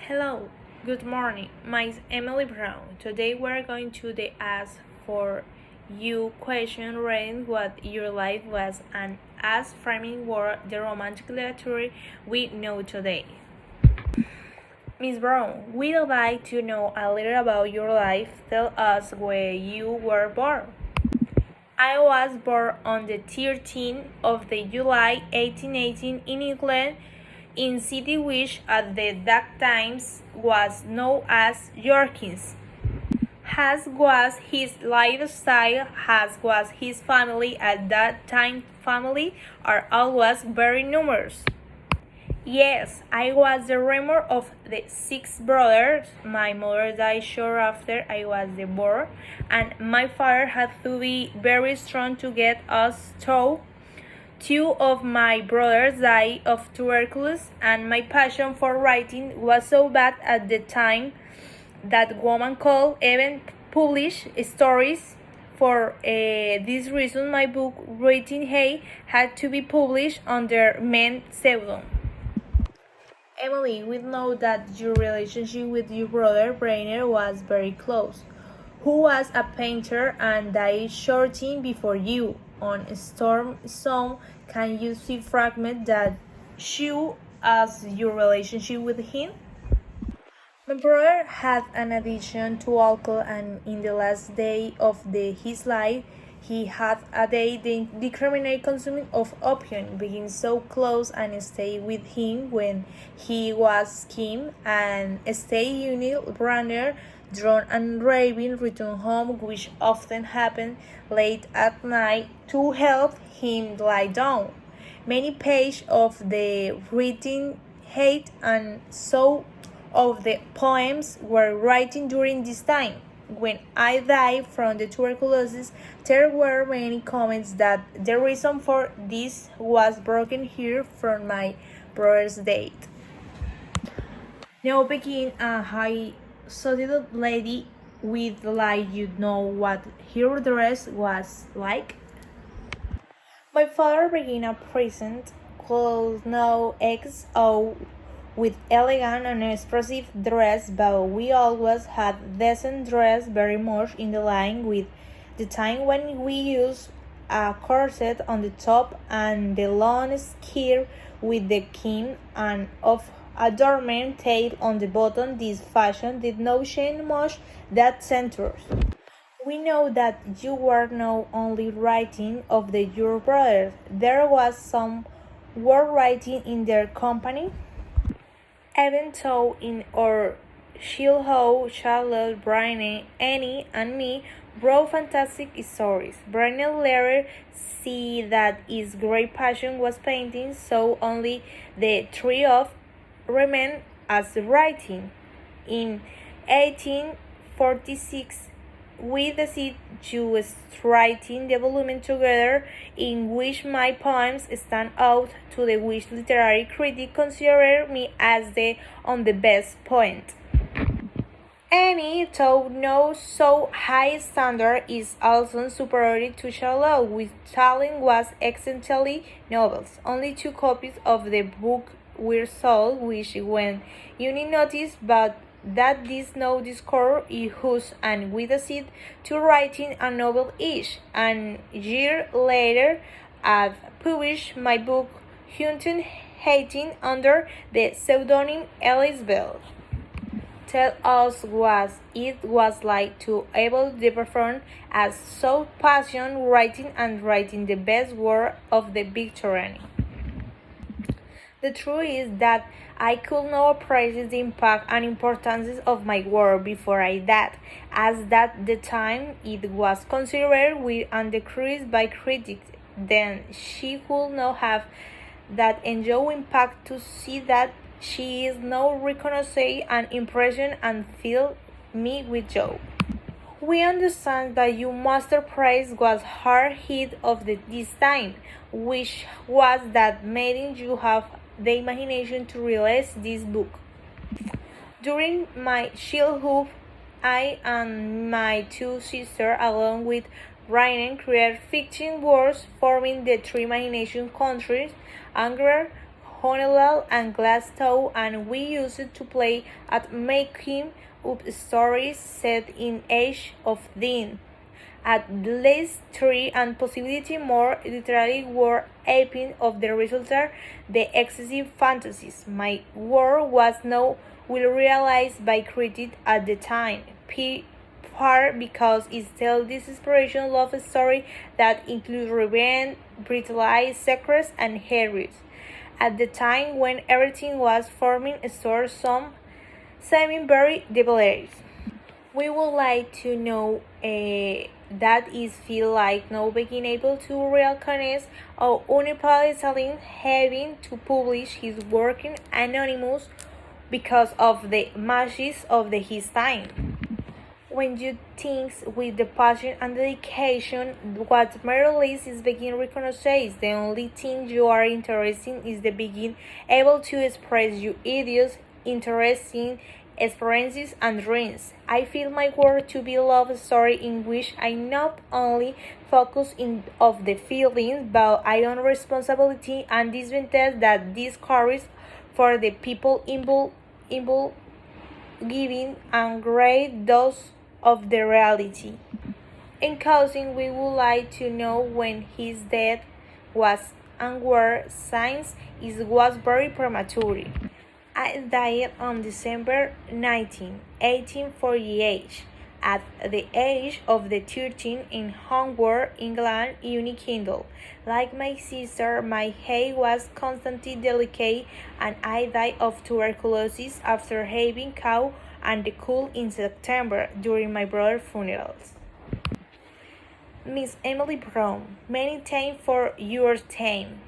Hello, good morning. My is Emily Brown. Today we're going to ask for you question rating what your life was and as framing word the romantic literature we know today. Miss Brown, we'd like to know a little about your life. Tell us where you were born. I was born on the 13th of the July 1818 in England, in city which at that time was known as Yorkins. As was his lifestyle, as was his family at that time, family are always very numerous. Yes, I was the remainder of the six brothers. My mother died short after I was born, and my father had to be very strong to get us through. Two of my brothers died of tuberculosis, and my passion for writing was so bad at the time that woman could even publish stories. For this reason, my book Writing Hay had to be published under main pseudonym. Emily, we know that your relationship with your brother Brainer was very close, who was a painter and died shortly before you. On Storm Song, can you see fragment that show us your relationship with him? My brother had an addiction to alcohol, and in the last day of his life, he had a day the criminal consuming of opium, being so close and stayed with him when he was king, and stay unit runner, drunk and raving, return home, which often happened late at night, to help him lie down. Many pages of the written hate and so of the poems were written during this time. When I died from the tuberculosis, there were many comments that the reason for this was broken here from my brother's date. Now begin a high-society lady with like you know what her dress was like. My father began a present called no XO with elegant and expressive dress, but we always had decent dress very much in the line with the time when we used a corset on the top and the long skirt with the king and of adornment tail on the bottom. This fashion did not change much that centuries. We know that you were not only writing of your brothers, there was some word writing in their company. Even though in our Shilho, Charlotte, Brian, Annie, and me wrote fantastic stories. Brian later see that his great passion was painting, so only the three of remained as writing. In 1846, we decided to writing the volume together, in which my poems stand out to the which literary critic considered me as the best poet. Annie, though no so high standard, is also superior to Charlotte, which talent was excellently novels. Only 2 copies of the book were sold, which when you need notice, but that this no discord whose and we decided to writing a novel each. And year later, I've published my book Hunting Hating under the pseudonym Elizabeth. Tell us what it was like to able to perform as so passion writing and writing the best work of the Victorian. The truth is that I could not appreciate the impact and importance of my work before I died, as at the time it was considered weird and decreased by critics. Then she could not have that enjoy impact to see that she is now recognized an impression and fill me with joy. We understand that your masterpiece was hard hit of this time, which was that made you have the imagination to realize this book. During my childhood, I and my 2 sisters, along with Ryan, created fiction worlds forming the three imagination countries: anger, Honeywell and Glasgow, and we used to play at making up stories set in Age of Dean. At least three and possibly more literally were aping of the result the excessive fantasies. My work was not well realized by critics at the time. Part because it tells this inspiration love story that includes revenge, brutalized secrets, and heroes. At the time when everything was forming a sort some seeming very developed. We would like to know that is feel like not being able to recognize or universally having to publish his work in anonymous because of the masses of his time. When you think with the passion and dedication, what merely is being recognized, the only thing you are interested in is the being able to express your ideas, interesting experiences and dreams. I feel my work to be a love story in which I not only focus in of the feelings, but I own responsibility and disadvantage that this carries for the people involved giving and great dose of the reality. In closing, we would like to know when his death was and were signs it was very premature. I died on December 19, 1848, at the age of the 13 in Hongward, England, United Kingdom. Like my sister, my health was constantly delicate, and I died of tuberculosis after having caught and the cold in September during my brother's funerals. Miss Emily Bronte, many thanks for your time.